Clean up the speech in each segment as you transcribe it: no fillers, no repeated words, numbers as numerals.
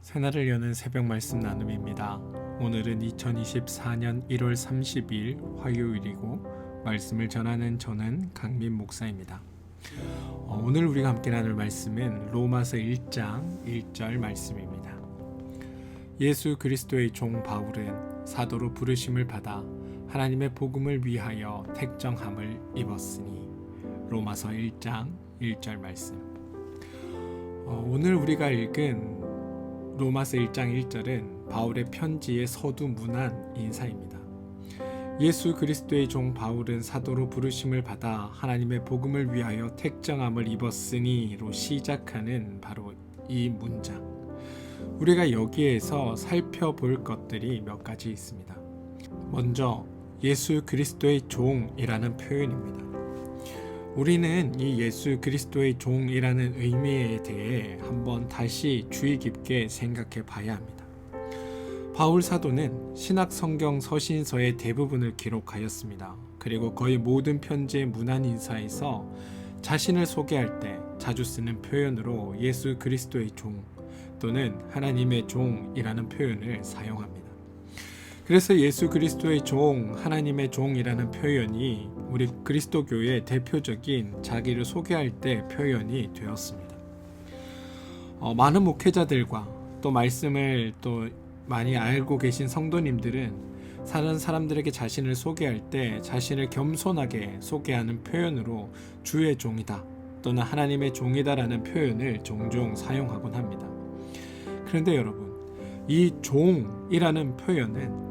새날을 여는 새벽 말씀 나눔입니다. 오늘은 2024년 1월 30일 화요일이고 말씀을 전하는 저는 강민 목사입니다. 오늘 우리가 함께 나눌 말씀은 로마서 1장 1절 말씀입니다. 예수 그리스도의 종 바울은 사도로 부르심을 받아 하나님의 복음을 위하여 택정함을 입었으니. 로마서 1장 1절 말씀. 오늘 우리가 읽은 로마서 1장 1절은 바울의 편지의 서두문안 인사입니다. 예수 그리스도의 종 바울은 사도로 부르심을 받아 하나님의 복음을 위하여 택정함을 입었으니로 시작하는 바로 이 문장. 우리가 여기에서 살펴볼 것들이 몇 가지 있습니다. 먼저 예수 그리스도의 종이라는 표현입니다. 우리는 이 예수 그리스도의 종이라는 의미에 대해 한번 다시 주의 깊게 생각해 봐야 합니다. 바울 사도는 신약 성경 서신서의 대부분을 기록하였습니다. 그리고 거의 모든 편지의 문안 인사에서 자신을 소개할 때 자주 쓰는 표현으로 예수 그리스도의 종 또는 하나님의 종이라는 표현을 사용합니다. 그래서 예수 그리스도의 종, 하나님의 종이라는 표현이 우리 그리스도교의 대표적인 자기를 소개할 때 표현이 되었습니다. 많은 목회자들과 또 말씀을 또 많이 알고 계신 성도님들은 다른 사람들에게 자신을 소개할 때 자신을 겸손하게 소개하는 표현으로 주의 종이다 또는 하나님의 종이다라는 표현을 종종 사용하곤 합니다. 그런데 여러분, 이 종이라는 표현은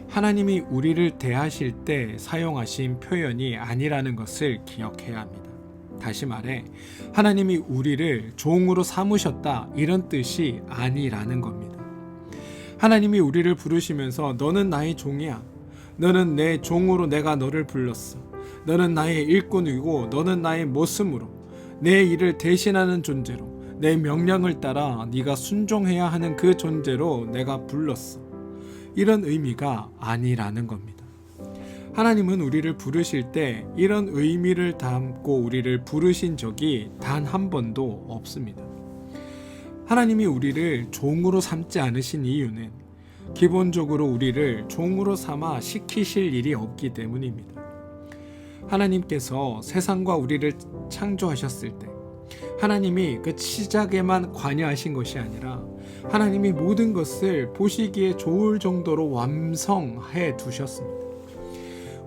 하나님이 우리를 대하실 때 사용하신 표현이 아니라는 것을 기억해야 합니다. 다시 말해, 하나님이 우리를 종으로 삼으셨다 이런 뜻이 아니라는 겁니다. 하나님이 우리를 부르시면서 너는 나의 종이야. 너는 내 종으로 내가 너를 불렀어. 너는 나의 일꾼이고 너는 나의 모습으로 내 일을 대신하는 존재로 내 명령을 따라 네가 순종해야 하는 그 존재로 내가 불렀어. 이런 의미가 아니라는 겁니다. 하나님은 우리를 부르실 때 이런 의미를 담고 우리를 부르신 적이 단 한 번도 없습니다. 하나님이 우리를 종으로 삼지 않으신 이유는 기본적으로 우리를 종으로 삼아 시키실 일이 없기 때문입니다. 하나님께서 세상과 우리를 창조하셨을 때 하나님이 그 시작에만 관여하신 것이 아니라 하나님이 모든 것을 보시기에 좋을 정도로 완성해 두셨습니다.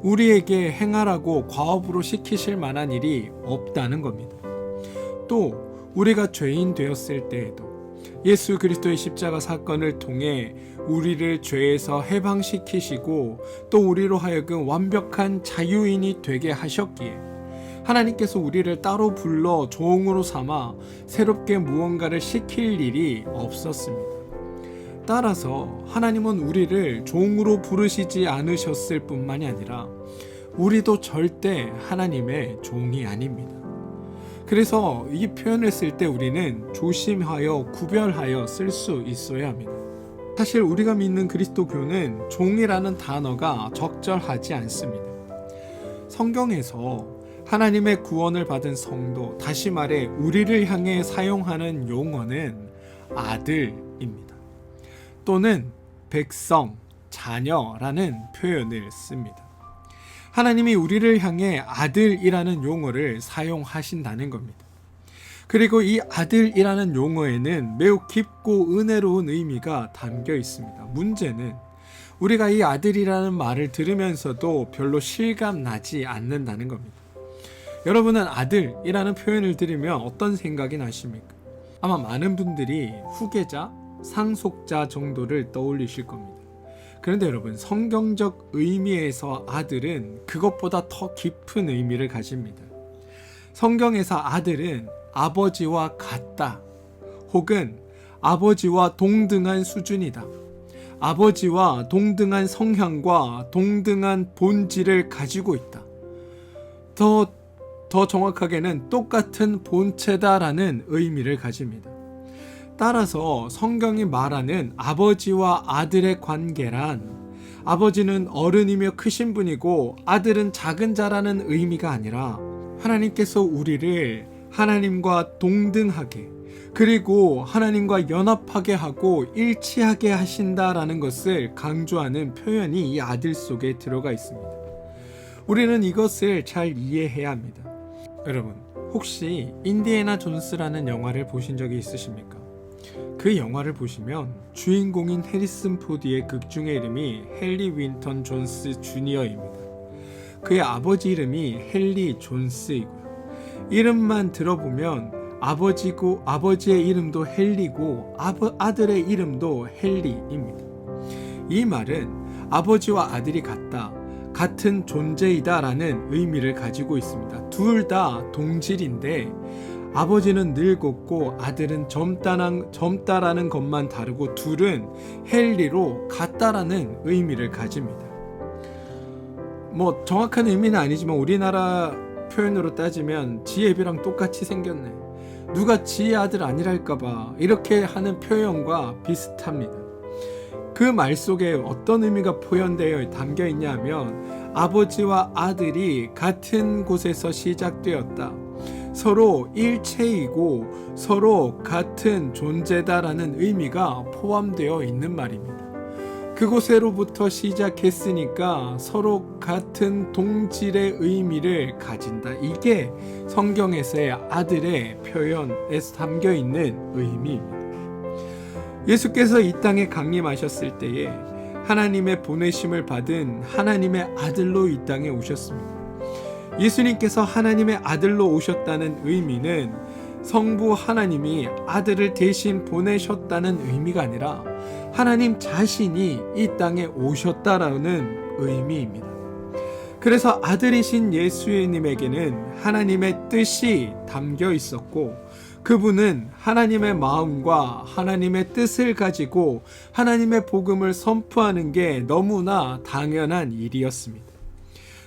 우리에게 행하라고 과업으로 시키실 만한 일이 없다는 겁니다. 또 우리가 죄인 되었을 때에도 예수 그리스도의 십자가 사건을 통해 우리를 죄에서 해방시키시고 또 우리로 하여금 완벽한 자유인이 되게 하셨기에 하나님께서 우리를 따로 불러 종으로 삼아 새롭게 무언가를 시킬 일이 없었습니다. 따라서 하나님은 우리를 종으로 부르시지 않으셨을 뿐만이 아니라 우리도 절대 하나님의 종이 아닙니다. 그래서 이 표현을 쓸 때 우리는 조심하여 구별하여 쓸 수 있어야 합니다. 사실 우리가 믿는 그리스도교는 종이라는 단어가 적절하지 않습니다. 성경에서 하나님의 구원을 받은 성도, 다시 말해 우리를 향해 사용하는 용어는 아들입니다. 또는 백성, 자녀라는 표현을 씁니다. 하나님이 우리를 향해 아들이라는 용어를 사용하신다는 겁니다. 그리고 이 아들이라는 용어에는 매우 깊고 은혜로운 의미가 담겨 있습니다. 문제는 우리가 이 아들이라는 말을 들으면서도 별로 실감나지 않는다는 겁니다. 여러분은 아들이라는 표현을 들으면 어떤 생각이 나십니까? 아마 많은 분들이 후계자, 상속자 정도를 떠올리실 겁니다. 그런데 여러분, 성경적 의미에서 아들은 그것보다 더 깊은 의미를 가집니다. 성경에서 아들은 아버지와 같다, 혹은 아버지와 동등한 수준이다, 아버지와 동등한 성향과 동등한 본질을 가지고 있다, 더 정확하게는 똑같은 본체다라는 의미를 가집니다. 따라서 성경이 말하는 아버지와 아들의 관계란 아버지는 어른이며 크신 분이고 아들은 작은 자라는 의미가 아니라 하나님께서 우리를 하나님과 동등하게 그리고 하나님과 연합하게 하고 일치하게 하신다라는 것을 강조하는 표현이 이 아들 속에 들어가 있습니다. 우리는 이것을 잘 이해해야 합니다. 여러분, 혹시 인디애나 존스라는 영화를 보신 적이 있으십니까? 그 영화를 보시면 주인공인 해리슨 포드의 극중의 이름이 헨리 윈턴 존스 주니어입니다. 그의 아버지 이름이 헨리 존스이고요. 이름만 들어보면 아버지의 이름도 헨리고 아들의 이름도 헨리입니다. 이 말은 아버지와 아들이 같은 존재이다 라는 의미를 가지고 있습니다. 둘 다 동질인데 아버지는 늙었고 아들은 젊다라는 것만 다르고 둘은 헨리로 같다라는 의미를 가집니다. 뭐 정확한 의미는 아니지만 우리나라 표현으로 따지면 지혜비랑 똑같이 생겼네, 누가 지혜 아들 아니랄까봐, 이렇게 하는 표현과 비슷합니다. 그 말 속에 어떤 의미가 표현되어 담겨 있냐 하면 아버지와 아들이 같은 곳에서 시작되었다, 서로 일체이고 서로 같은 존재다라는 의미가 포함되어 있는 말입니다. 그곳으로부터 시작했으니까 서로 같은 동질의 의미를 가진다. 이게 성경에서의 아들의 표현에서 담겨 있는 의미입니다. 예수께서 이 땅에 강림하셨을 때에 하나님의 보내심을 받은 하나님의 아들로 이 땅에 오셨습니다. 예수님께서 하나님의 아들로 오셨다는 의미는 성부 하나님이 아들을 대신 보내셨다는 의미가 아니라 하나님 자신이 이 땅에 오셨다라는 의미입니다. 그래서 아들이신 예수님에게는 하나님의 뜻이 담겨 있었고, 그분은 하나님의 마음과 하나님의 뜻을 가지고 하나님의 복음을 선포하는 게 너무나 당연한 일이었습니다.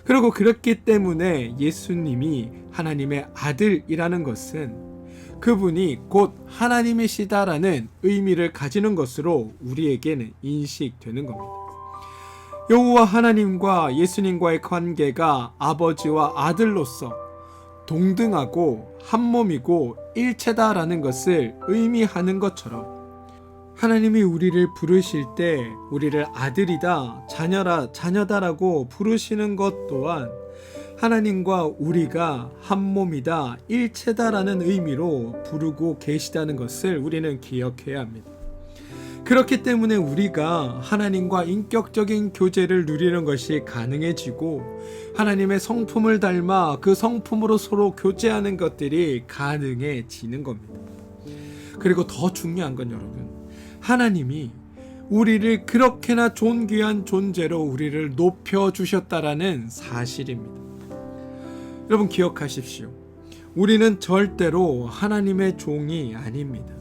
그리고 그렇기 때문에 예수님이 하나님의 아들이라는 것은 그분이 곧 하나님이시다라는 의미를 가지는 것으로 우리에게는 인식되는 겁니다. 여호와 하나님과 예수님과의 관계가 아버지와 아들로서 동등하고 한몸이고 일체다라는 것을 의미하는 것처럼 하나님이 우리를 부르실 때 우리를 아들이다, 자녀다라고 부르시는 것 또한 하나님과 우리가 한몸이다, 일체다라는 의미로 부르고 계시다는 것을 우리는 기억해야 합니다. 그렇기 때문에 우리가 하나님과 인격적인 교제를 누리는 것이 가능해지고 하나님의 성품을 닮아 그 성품으로 서로 교제하는 것들이 가능해지는 겁니다. 그리고 더 중요한 건 여러분, 하나님이 우리를 그렇게나 존귀한 존재로 우리를 높여주셨다라는 사실입니다. 여러분 기억하십시오. 우리는 절대로 하나님의 종이 아닙니다.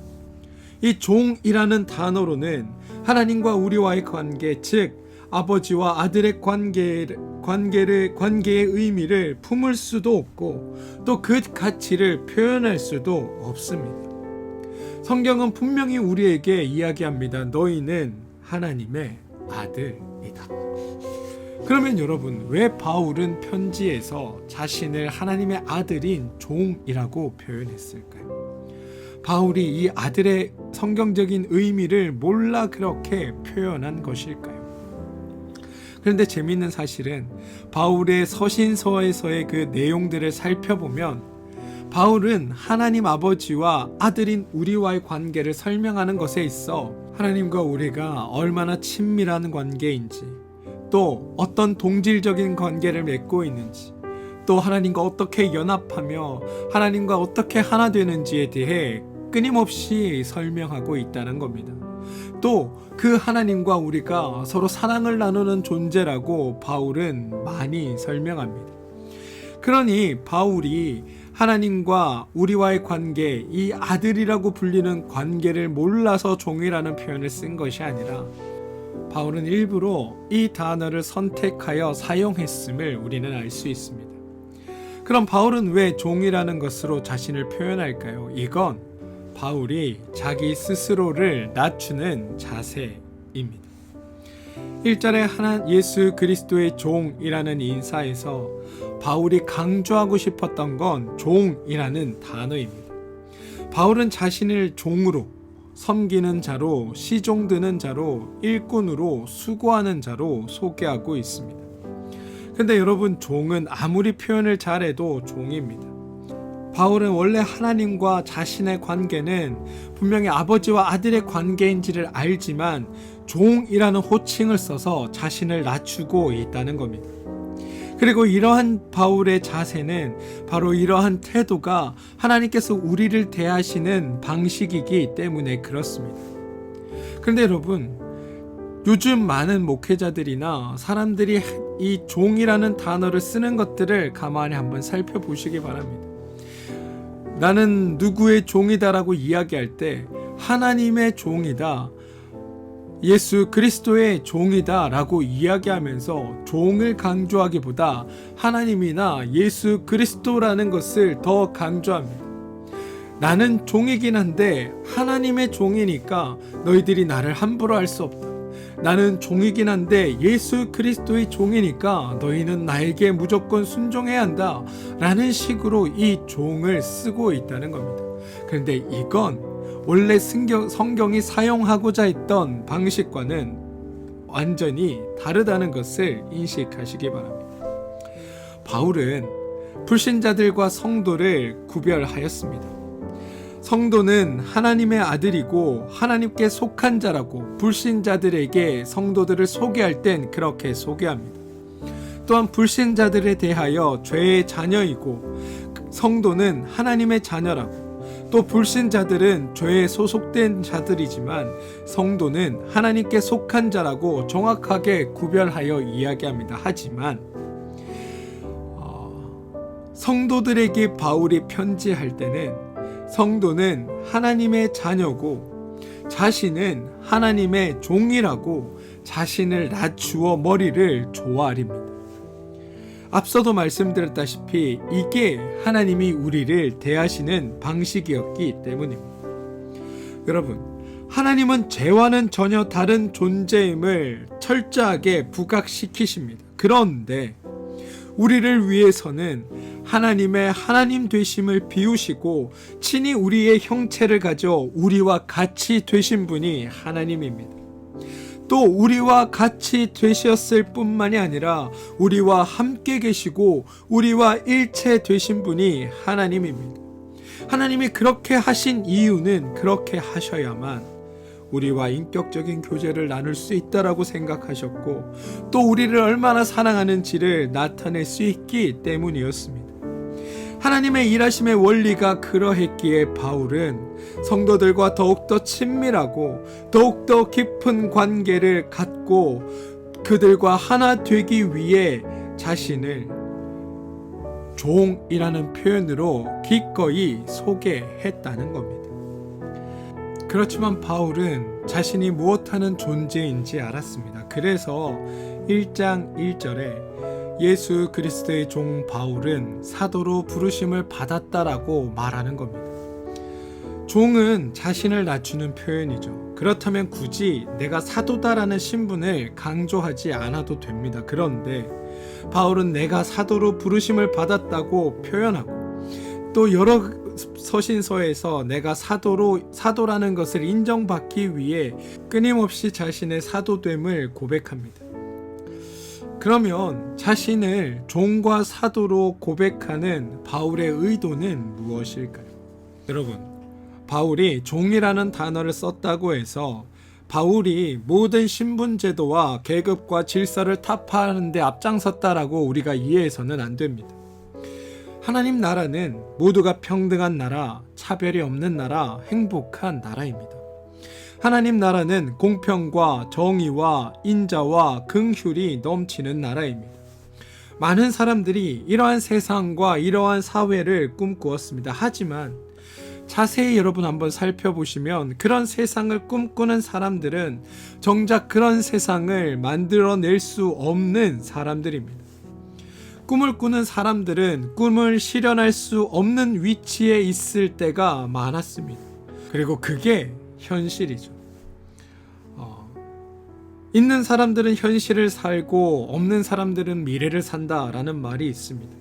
이 종이라는 단어로는 하나님과 우리와의 관계, 즉 아버지와 아들의 관계의 의미를 품을 수도 없고 또 그 가치를 표현할 수도 없습니다. 성경은 분명히 우리에게 이야기합니다. 너희는 하나님의 아들이다. 그러면 여러분, 왜 바울은 편지에서 자신을 하나님의 아들인 종이라고 표현했을까요? 바울이 이 아들의 성경적인 의미를 몰라 그렇게 표현한 것일까요? 그런데 재미있는 사실은 바울의 서신서에서의 그 내용들을 살펴보면 바울은 하나님 아버지와 아들인 우리와의 관계를 설명하는 것에 있어 하나님과 우리가 얼마나 친밀한 관계인지, 또 어떤 동질적인 관계를 맺고 있는지, 또 하나님과 어떻게 연합하며 하나님과 어떻게 하나 되는지에 대해 끊임없이 설명하고 있다는 겁니다. 또 그 하나님과 우리가 서로 사랑을 나누는 존재라고 바울은 많이 설명합니다. 그러니 바울이 하나님과 우리와의 관계, 이 아들이라고 불리는 관계를 몰라서 종이라는 표현을 쓴 것이 아니라 바울은 일부러 이 단어를 선택하여 사용했음을 우리는 알 수 있습니다. 그럼 바울은 왜 종이라는 것으로 자신을 표현할까요? 이건 바울이 자기 스스로를 낮추는 자세입니다. 1절에 예수 그리스도의 종이라는 인사에서 바울이 강조하고 싶었던 건 종이라는 단어입니다. 바울은 자신을 종으로, 섬기는 자로, 시종 드는 자로, 일꾼으로, 수고하는 자로 소개하고 있습니다. 근데 여러분, 종은 아무리 표현을 잘해도 종입니다. 바울은 원래 하나님과 자신의 관계는 분명히 아버지와 아들의 관계인지를 알지만 종이라는 호칭을 써서 자신을 낮추고 있다는 겁니다. 그리고 이러한 바울의 자세는 바로 이러한 태도가 하나님께서 우리를 대하시는 방식이기 때문에 그렇습니다. 그런데 여러분, 요즘 많은 목회자들이나 사람들이 이 종이라는 단어를 쓰는 것들을 가만히 한번 살펴보시기 바랍니다. 나는 누구의 종이다라고 이야기할 때 하나님의 종이다, 예수 그리스도의 종이다 라고 이야기하면서 종을 강조하기보다 하나님이나 예수 그리스도라는 것을 더 강조합니다. 나는 종이긴 한데 하나님의 종이니까 너희들이 나를 함부로 할 수 없다. 나는 종이긴 한데 예수 그리스도의 종이니까 너희는 나에게 무조건 순종해야 한다 라는 식으로 이 종을 쓰고 있다는 겁니다. 그런데 이건 원래 성경이 사용하고자 했던 방식과는 완전히 다르다는 것을 인식하시기 바랍니다. 바울은 불신자들과 성도를 구별하였습니다. 성도는 하나님의 아들이고 하나님께 속한 자라고 불신자들에게 성도들을 소개할 땐 그렇게 소개합니다. 또한 불신자들에 대하여 죄의 자녀이고 성도는 하나님의 자녀라고, 또 불신자들은 죄에 소속된 자들이지만 성도는 하나님께 속한 자라고 정확하게 구별하여 이야기합니다. 하지만 성도들에게 바울이 편지할 때는 성도는 하나님의 자녀고 자신은 하나님의 종이라고 자신을 낮추어 머리를 조아립니다. 앞서도 말씀드렸다시피 이게 하나님이 우리를 대하시는 방식이었기 때문입니다. 여러분, 하나님은 죄와는 전혀 다른 존재임을 철저하게 부각시키십니다. 그런데 우리를 위해서는 하나님의 하나님 되심을 비우시고 친히 우리의 형체를 가져 우리와 같이 되신 분이 하나님입니다. 또 우리와 같이 되셨을 뿐만이 아니라 우리와 함께 계시고 우리와 일체 되신 분이 하나님입니다. 하나님이 그렇게 하신 이유는 그렇게 하셔야만 우리와 인격적인 교제를 나눌 수 있다라고 생각하셨고 또 우리를 얼마나 사랑하는지를 나타낼 수 있기 때문이었습니다. 하나님의 일하심의 원리가 그러했기에 바울은 성도들과 더욱더 친밀하고 더욱더 깊은 관계를 갖고 그들과 하나 되기 위해 자신을 종이라는 표현으로 기꺼이 소개했다는 겁니다. 그렇지만 바울은 자신이 무엇하는 존재인지 알았습니다. 그래서 1장 1절에 예수 그리스도의 종 바울은 사도로 부르심을 받았다라고 말하는 겁니다. 종은 자신을 낮추는 표현이죠. 그렇다면 굳이 내가 사도다라는 신분을 강조하지 않아도 됩니다. 그런데 바울은 내가 사도로 부르심을 받았다고 표현하고 또 여러 서신서에서 내가 사도라는 것을 인정받기 위해 끊임없이 자신의 사도됨을 고백합니다. 그러면 자신을 종과 사도로 고백하는 바울의 의도는 무엇일까요? 여러분, 바울이 종이라는 단어를 썼다고 해서 바울이 모든 신분제도와 계급과 질서를 타파하는 데 앞장섰다라고 우리가 이해해서는 안 됩니다. 하나님 나라는 모두가 평등한 나라, 차별이 없는 나라, 행복한 나라입니다. 하나님 나라는 공평과 정의와 인자와 긍휼이 넘치는 나라입니다. 많은 사람들이 이러한 세상과 이러한 사회를 꿈꾸었습니다. 하지만 자세히 여러분 한번 살펴보시면 그런 세상을 꿈꾸는 사람들은 정작 그런 세상을 만들어낼 수 없는 사람들입니다. 꿈을 꾸는 사람들은 꿈을 실현할 수 없는 위치에 있을 때가 많았습니다. 그리고 그게 현실이죠. 있는 사람들은 현실을 살고 없는 사람들은 미래를 산다라는 말이 있습니다.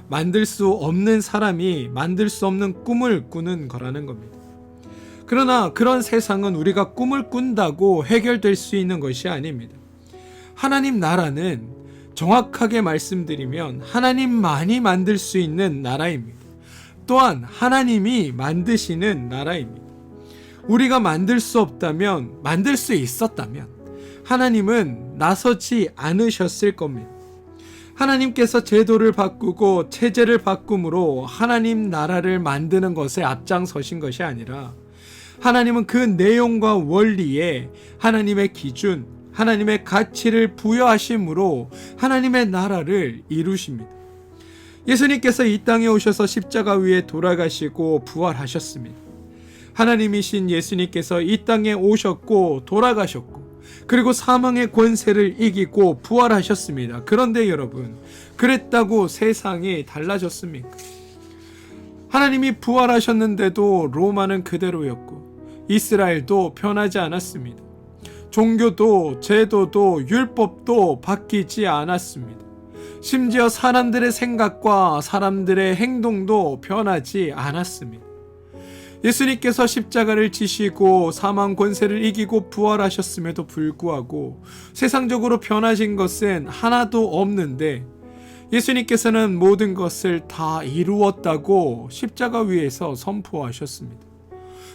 만들 수 없는 사람이 만들 수 없는 꿈을 꾸는 거라는 겁니다. 그러나 그런 세상은 우리가 꿈을 꾼다고 해결될 수 있는 것이 아닙니다. 하나님 나라는 정확하게 말씀드리면 하나님만이 만들 수 있는 나라입니다. 또한 하나님이 만드시는 나라입니다. 우리가 만들 수 없다면, 만들 수 있었다면 하나님은 나서지 않으셨을 겁니다. 하나님께서 제도를 바꾸고 체제를 바꿈으로 하나님 나라를 만드는 것에 앞장서신 것이 아니라 하나님은 그 내용과 원리에 하나님의 기준, 하나님의 가치를 부여하심으로 하나님의 나라를 이루십니다. 예수님께서 이 땅에 오셔서 십자가 위에 돌아가시고 부활하셨습니다. 하나님이신 예수님께서 이 땅에 오셨고 돌아가셨고 그리고 사망의 권세를 이기고 부활하셨습니다. 그런데 여러분, 그랬다고 세상이 달라졌습니까? 하나님이 부활하셨는데도 로마는 그대로였고 이스라엘도 변하지 않았습니다. 종교도 제도도 율법도 바뀌지 않았습니다. 심지어 사람들의 생각과 사람들의 행동도 변하지 않았습니다. 예수님께서 십자가를 지시고 사망 권세를 이기고 부활하셨음에도 불구하고 세상적으로 변하신 것은 하나도 없는데 예수님께서는 모든 것을 다 이루었다고 십자가 위에서 선포하셨습니다.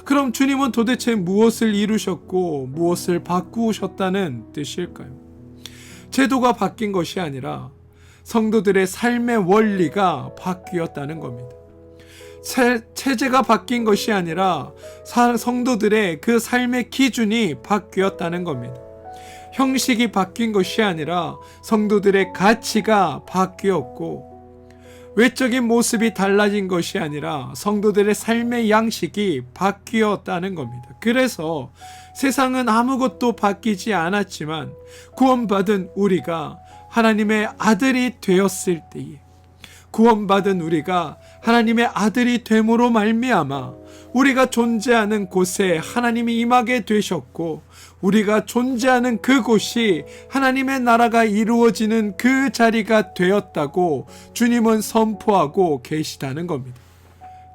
그럼 주님은 도대체 무엇을 이루셨고 무엇을 바꾸셨다는 뜻일까요? 제도가 바뀐 것이 아니라 성도들의 삶의 원리가 바뀌었다는 겁니다. 체제가 바뀐 것이 아니라 성도들의 그 삶의 기준이 바뀌었다는 겁니다. 형식이 바뀐 것이 아니라 성도들의 가치가 바뀌었고 외적인 모습이 달라진 것이 아니라 성도들의 삶의 양식이 바뀌었다는 겁니다. 그래서 세상은 아무것도 바뀌지 않았지만 구원받은 우리가 하나님의 아들이 되었을 때에 구원받은 우리가 하나님의 아들이 됨으로 말미암아 우리가 존재하는 곳에 하나님이 임하게 되셨고 우리가 존재하는 그곳이 하나님의 나라가 이루어지는 그 자리가 되었다고 주님은 선포하고 계시다는 겁니다.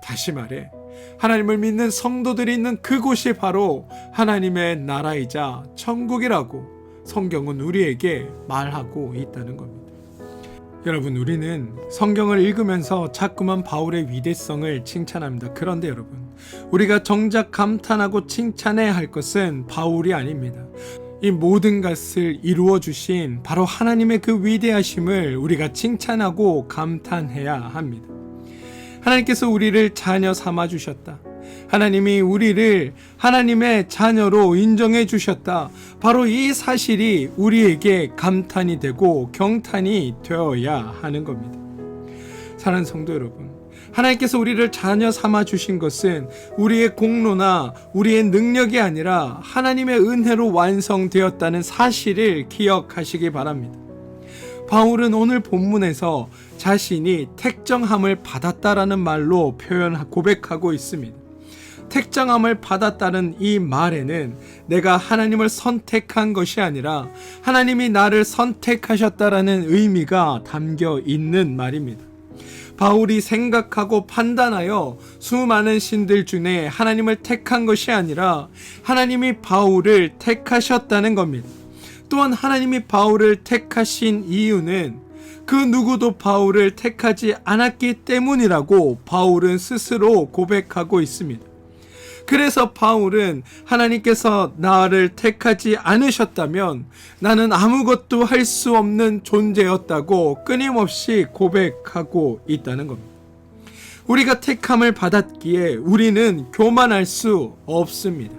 다시 말해 하나님을 믿는 성도들이 있는 그곳이 바로 하나님의 나라이자 천국이라고 성경은 우리에게 말하고 있다는 겁니다. 여러분, 우리는 성경을 읽으면서 자꾸만 바울의 위대성을 칭찬합니다. 그런데 여러분, 우리가 정작 감탄하고 칭찬해야 할 것은 바울이 아닙니다. 이 모든 것을 이루어 주신 바로 하나님의 그 위대하심을 우리가 칭찬하고 감탄해야 합니다. 하나님께서 우리를 자녀 삼아 주셨다. 하나님이 우리를 하나님의 자녀로 인정해 주셨다. 바로 이 사실이 우리에게 감탄이 되고 경탄이 되어야 하는 겁니다. 사랑하는 성도 여러분, 하나님께서 우리를 자녀 삼아 주신 것은 우리의 공로나 우리의 능력이 아니라 하나님의 은혜로 완성되었다는 사실을 기억하시기 바랍니다. 바울은 오늘 본문에서 자신이 택정함을 받았다라는 말로 고백하고 있습니다. 택정함을 받았다는 이 말에는 내가 하나님을 선택한 것이 아니라 하나님이 나를 선택하셨다라는 의미가 담겨 있는 말입니다. 바울이 생각하고 판단하여 수많은 신들 중에 하나님을 택한 것이 아니라 하나님이 바울을 택하셨다는 겁니다. 또한 하나님이 바울을 택하신 이유는 그 누구도 바울을 택하지 않았기 때문이라고 바울은 스스로 고백하고 있습니다. 그래서 바울은 하나님께서 나를 택하지 않으셨다면 나는 아무것도 할 수 없는 존재였다고 끊임없이 고백하고 있다는 겁니다. 우리가 택함을 받았기에 우리는 교만할 수 없습니다.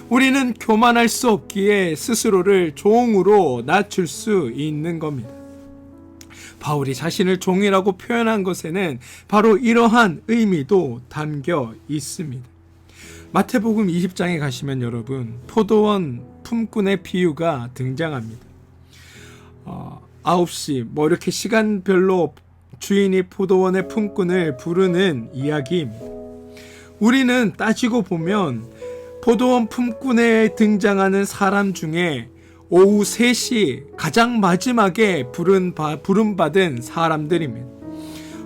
우리는 교만할 수 없기에 스스로를 종으로 낮출 수 있는 겁니다. 바울이 자신을 종이라고 표현한 것에는 바로 이러한 의미도 담겨 있습니다. 마태복음 20장에 가시면 여러분, 포도원 품꾼의 비유가 등장합니다. 9시 이렇게 시간별로 주인이 포도원의 품꾼을 부르는 이야기입니다. 우리는 따지고 보면 포도원 품꾼에 등장하는 사람 중에 오후 3시 가장 마지막에 부름받은 사람들입니다.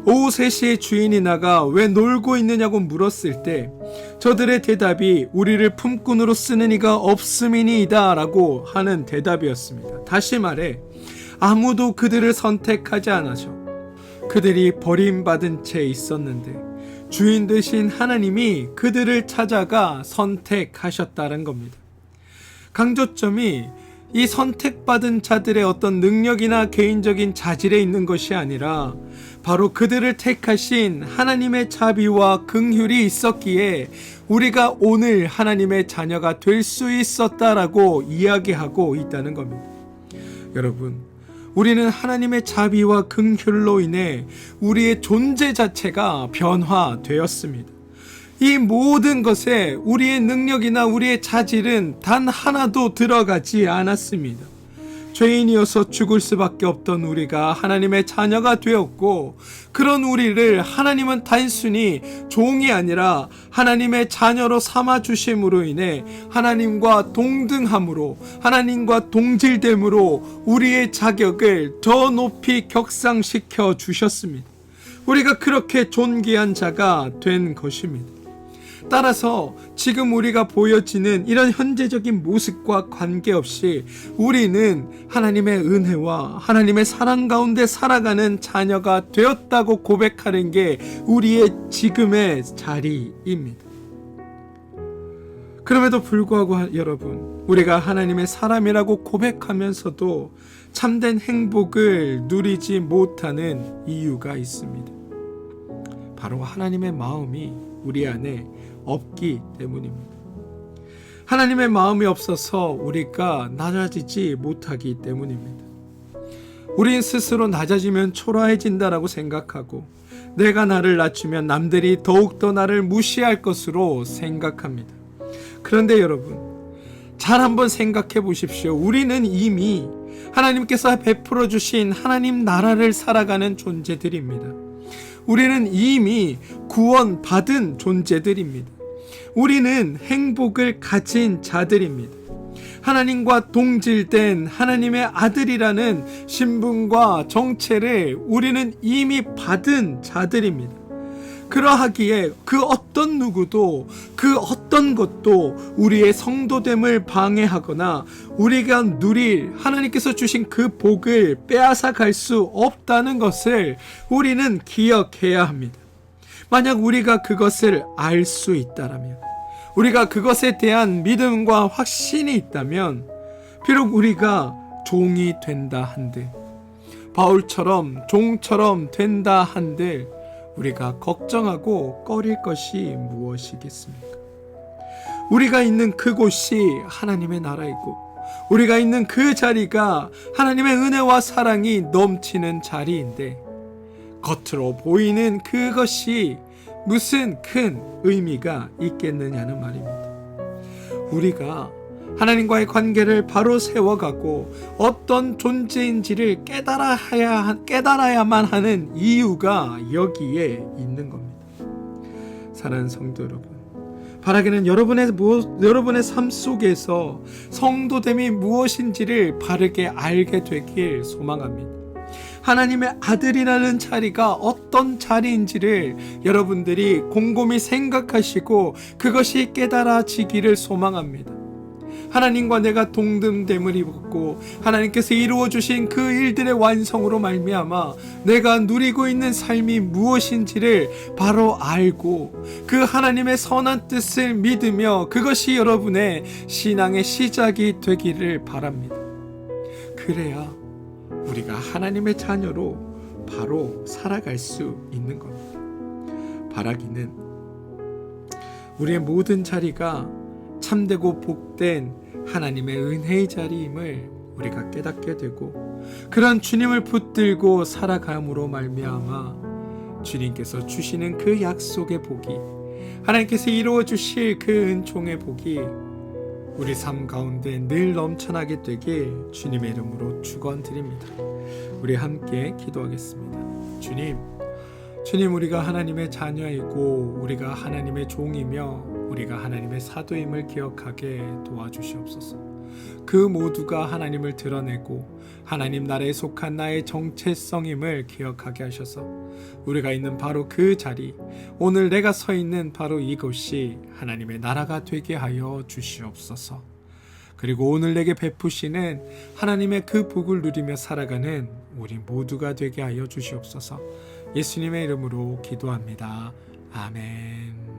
오후 3시에 주인이 나가 왜 놀고 있느냐고 물었을 때 저들의 대답이 우리를 품꾼으로 쓰는 이가 없음이니이다 라고 하는 대답이었습니다. 다시 말해 아무도 그들을 선택하지 않아서 그들이 버림받은 채 있었는데 주인 되신 하나님이 그들을 찾아가 선택하셨다는 겁니다. 강조점이 이 선택받은 자들의 어떤 능력이나 개인적인 자질에 있는 것이 아니라 바로 그들을 택하신 하나님의 자비와 긍휼이 있었기에 우리가 오늘 하나님의 자녀가 될 수 있었다라고 이야기하고 있다는 겁니다. 여러분, 우리는 하나님의 자비와 긍휼로 인해 우리의 존재 자체가 변화되었습니다. 이 모든 것에 우리의 능력이나 우리의 자질은 단 하나도 들어가지 않았습니다. 죄인이어서 죽을 수밖에 없던 우리가 하나님의 자녀가 되었고, 그런 우리를 하나님은 단순히 종이 아니라 하나님의 자녀로 삼아주심으로 인해 하나님과 동등함으로, 하나님과 동질됨으로 우리의 자격을 더 높이 격상시켜 주셨습니다. 우리가 그렇게 존귀한 자가 된 것입니다. 따라서 지금 우리가 보여지는 이런 현재적인 모습과 관계없이 우리는 하나님의 은혜와 하나님의 사랑 가운데 살아가는 자녀가 되었다고 고백하는 게 우리의 지금의 자리입니다. 그럼에도 불구하고 여러분, 우리가 하나님의 사람이라고 고백하면서도 참된 행복을 누리지 못하는 이유가 있습니다. 바로 하나님의 마음이 우리 안에 없기 때문입니다. 하나님의 마음이 없어서 우리가 낮아지지 못하기 때문입니다. 우린 스스로 낮아지면 초라해진다라고 생각하고 내가 나를 낮추면 남들이 더욱더 나를 무시할 것으로 생각합니다. 그런데 여러분, 잘 한번 생각해 보십시오. 우리는 이미 하나님께서 베풀어 주신 하나님 나라를 살아가는 존재들입니다. 우리는 이미 구원받은 존재들입니다. 우리는 행복을 가진 자들입니다. 하나님과 동질된 하나님의 아들이라는 신분과 정체를 우리는 이미 받은 자들입니다. 그러하기에 그 어떤 누구도 그 어떤 것도 우리의 성도됨을 방해하거나 우리가 누릴 하나님께서 주신 그 복을 빼앗아 갈 수 없다는 것을 우리는 기억해야 합니다. 만약 우리가 그것을 알 수 있다라면, 우리가 그것에 대한 믿음과 확신이 있다면 비록 우리가 종이 된다 한들, 바울처럼 종처럼 된다 한들 우리가 걱정하고 꺼릴 것이 무엇이겠습니까? 우리가 있는 그곳이 하나님의 나라이고 우리가 있는 그 자리가 하나님의 은혜와 사랑이 넘치는 자리인데 겉으로 보이는 그것이 무슨 큰 의미가 있겠느냐는 말입니다. 우리가 하나님과의 관계를 바로 세워가고 어떤 존재인지를 깨달아야만 하는 이유가 여기에 있는 겁니다. 사랑하는 성도 여러분, 바라기는 여러분의 삶 속에서 성도됨이 무엇인지를 바르게 알게 되길 소망합니다. 하나님의 아들이라는 자리가 어떤 자리인지를 여러분들이 곰곰이 생각하시고 그것이 깨달아지기를 소망합니다. 하나님과 내가 동등됨을 입었고 하나님께서 이루어 주신 그 일들의 완성으로 말미암아 내가 누리고 있는 삶이 무엇인지를 바로 알고 그 하나님의 선한 뜻을 믿으며 그것이 여러분의 신앙의 시작이 되기를 바랍니다. 그래야 우리가 하나님의 자녀로 바로 살아갈 수 있는 겁니다. 바라기는 우리의 모든 자리가 참되고 복된 하나님의 은혜의 자리임을 우리가 깨닫게 되고 그런 주님을 붙들고 살아감으로 말미암아 주님께서 주시는 그 약속의 복이, 하나님께서 이루어 주실 그 은총의 복이 우리 삶 가운데 늘 넘쳐나게 되길 주님의 이름으로 축원드립니다. 우리 함께 기도하겠습니다. 주님, 우리가 하나님의 자녀이고 우리가 하나님의 종이며 우리가 하나님의 사도임을 기억하게 도와주시옵소서. 그 모두가 하나님을 드러내고 하나님 나라에 속한 나의 정체성임을 기억하게 하셔서 우리가 있는 바로 그 자리, 오늘 내가 서 있는 바로 이곳이 하나님의 나라가 되게 하여 주시옵소서. 그리고 오늘 내게 베푸시는 하나님의 그 복을 누리며 살아가는 우리 모두가 되게 하여 주시옵소서. 예수님의 이름으로 기도합니다. 아멘.